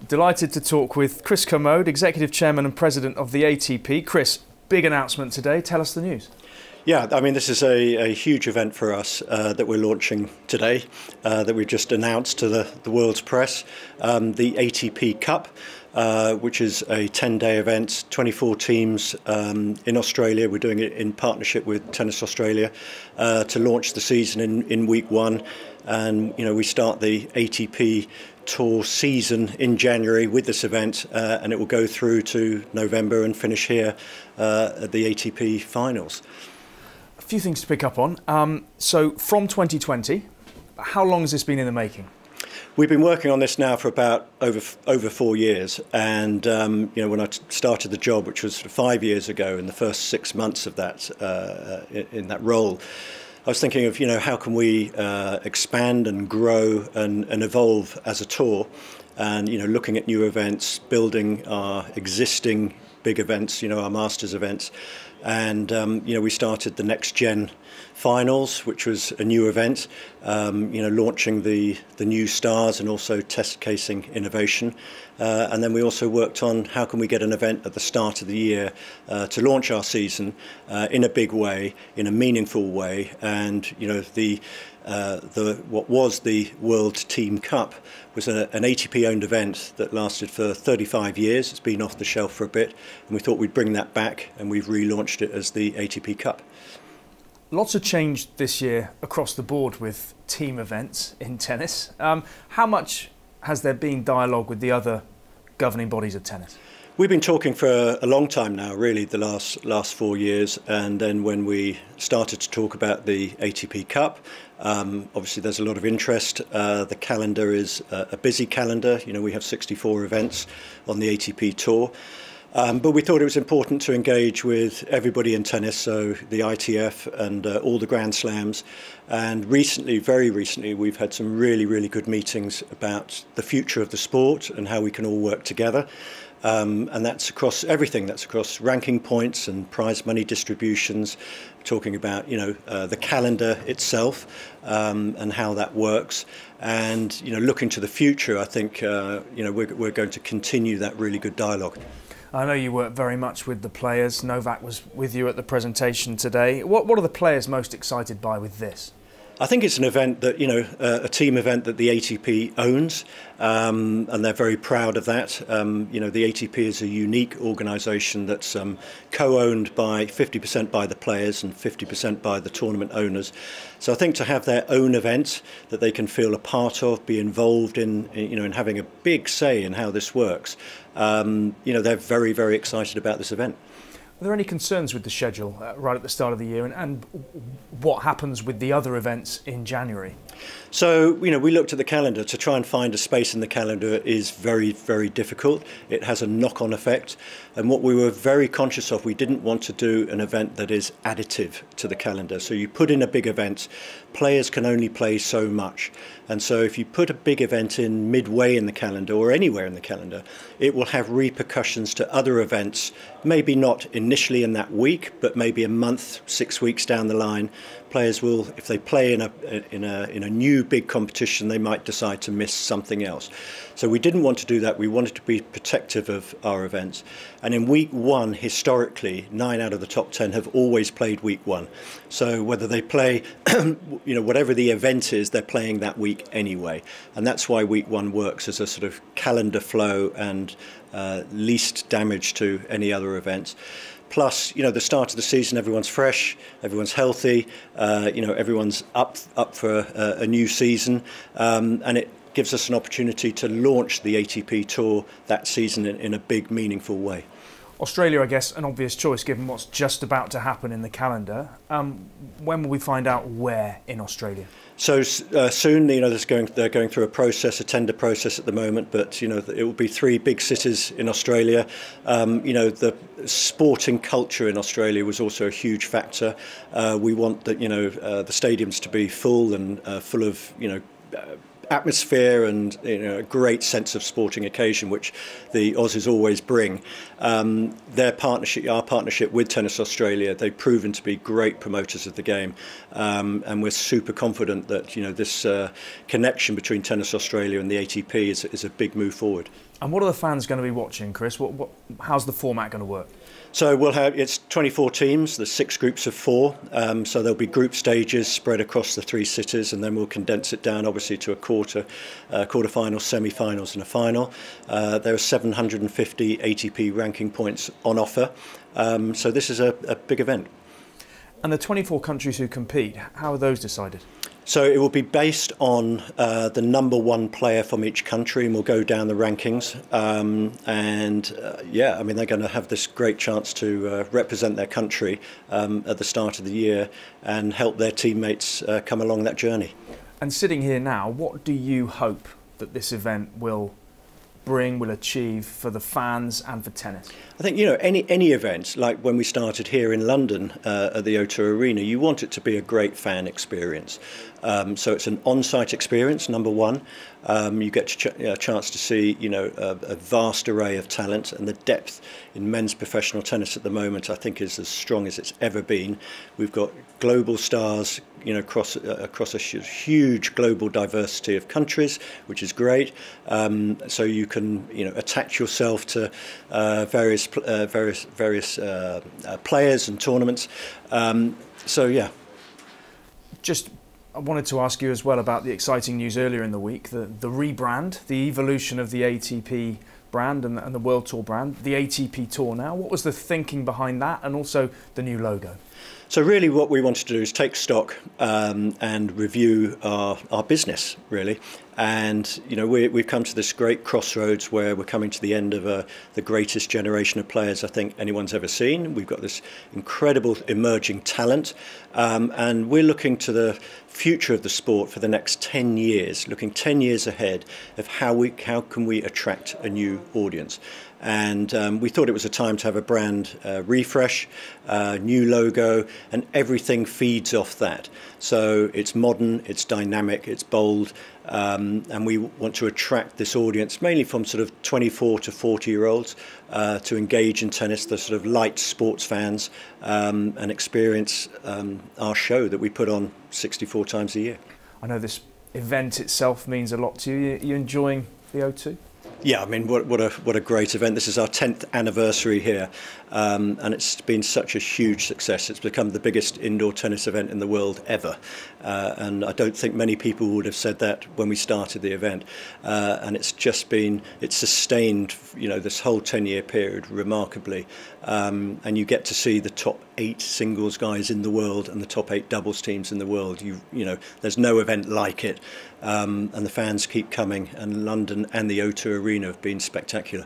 Delighted to talk with Chris Kermode, Executive Chairman and President of the ATP. Chris, big announcement today. Tell us the news. Yeah, I mean, this is a huge event for us that we're launching today, that we've just announced to the world's press, the ATP Cup, which is a 10-day event, 24 teams in Australia. We're doing it in partnership with Tennis Australia to launch the season in week one. And, we start the ATP Tour season in January with this event, and it will go through to November and finish here at the ATP finals. A few things to pick up on. So from 2020, how long has this been in the making? We've been working on this now for about over 4 years, and when I started the job, which was 5 years ago, in the first 6 months of that in that role, I was thinking of how can we expand and grow and evolve as a tour, and looking at new events, building our existing big events, our Masters events, and we started the Next Gen Finals, which was a new event, launching the new stars and also test casing innovation, and then we also worked on how can we get an event at the start of the year to launch our season in a big way, in a meaningful way, and what was the World Team Cup was an ATP-owned event that lasted for 35 years. It's been off the shelf for a bit, and we thought we'd bring that back, and we've relaunched it as the ATP Cup. Lots of change this year across the board with team events in tennis. How much has there been dialogue with the other governing bodies of tennis? We've been talking for a long time now, really, the last 4 years, and then when we started to talk about the ATP Cup, obviously there's a lot of interest. The calendar is a busy calendar. We have 64 events on the ATP Tour. But we thought it was important to engage with everybody in tennis, so the ITF and all the Grand Slams. And very recently, we've had some really, really good meetings about the future of the sport and how we can all work together. And that's across everything. That's across ranking points and prize money distributions, talking about the calendar itself and how that works. And looking to the future, I think we're going to continue that really good dialogue. I know you work very much with the players. Novak was with you at the presentation today. What are the players most excited by with this? I think it's an event that, a team event that the ATP owns, and they're very proud of that. The ATP is a unique organisation that's co-owned by 50% by the players and 50% by the tournament owners. So I think to have their own event that they can feel a part of, be involved in having a big say in how this works, they're very, very excited about this event. Are there any concerns with the schedule right at the start of the year and what happens with the other events in January? So, we looked at the calendar. To try and find a space in the calendar is very, very difficult. It has a knock-on effect. And what we were very conscious of, we didn't want to do an event that is additive to the calendar. So you put in a big event, players can only play so much. And so if you put a big event in midway in the calendar or anywhere in the calendar, it will have repercussions to other events, maybe not initially in that week, but maybe a month, 6 weeks down the line. Players will, if they play in a new big competition, they might decide to miss something else. So we didn't want to do that. We wanted to be protective of our events. And in week one, historically, 9 out of the top 10 have always played week one. So whether they play, whatever the event is, they're playing that week anyway. And that's why week one works as a sort of calendar flow and least damage to any other events. Plus, the start of the season, everyone's fresh, everyone's healthy, everyone's up for a new season, and it gives us an opportunity to launch the ATP Tour that season in a big, meaningful way. Australia, I guess, an obvious choice given what's just about to happen in the calendar. When will we find out where in Australia? So soon, they're going through a tender process at the moment, but it will be 3 big cities in Australia. The sporting culture in Australia was also a huge factor. We want the stadiums to be full and full of atmosphere and a great sense of sporting occasion, which the Aussies always bring. Their partnership, our partnership with Tennis Australia, they've proven to be great promoters of the game, and we're super confident that this connection between Tennis Australia and the ATP is a big move forward. And what are the fans going to be watching, Chris? How's the format going to work? So it's 24 teams, there's 6 groups of 4, so there'll be group stages spread across the 3 cities, and then we'll condense it down obviously to a quarter-finals, semi-finals and a final. There are 750 ATP ranking points on offer, so this is a big event. And the 24 countries who compete, how are those decided? So it will be based on the number 1 player from each country, and we'll go down the rankings. They're going to have this great chance to represent their country at the start of the year and help their teammates come along that journey. And sitting here now, what do you hope that this event will achieve for the fans and for tennis? I think any event, like when we started here in London at the O2 Arena, you want it to be a great fan experience. So it's an on-site experience, number 1. You get a chance to see a vast array of talent, and the depth in men's professional tennis at the moment I think is as strong as it's ever been. We've got global stars across a huge global diversity of countries, which is great. So you can attach yourself to various players and tournaments. I wanted to ask you as well about the exciting news earlier in the week, the rebrand, the evolution of the ATP brand and the World Tour brand, the ATP Tour now. What was the thinking behind that, and also the new logo? So really what we wanted to do is take stock and review our business, really. And we've come to this great crossroads where we're coming to the end of the greatest generation of players I think anyone's ever seen. We've got this incredible emerging talent, and we're looking to the future of the sport for the next 10 years, looking 10 years ahead of how can we attract a new audience. And we thought it was a time to have a brand refresh, new logo, and everything feeds off that. So it's modern, it's dynamic, it's bold, and we want to attract this audience mainly from sort of 24 to 40-year-olds to engage in tennis, the sort of light sports fans, and experience our show that we put on 64 times a year. I know this event itself means a lot to you. Are you enjoying the O2? Yeah, I mean, what a great event. This is our 10th anniversary here, and it's been such a huge success. It's become the biggest indoor tennis event in the world ever, and I don't think many people would have said that when we started the event. And it's sustained, this whole 10-year period remarkably, and you get to see the top 8 singles guys in the world and the top 8 doubles teams in the world. There's no event like it, and the fans keep coming, and London and the O2 Arena have been spectacular.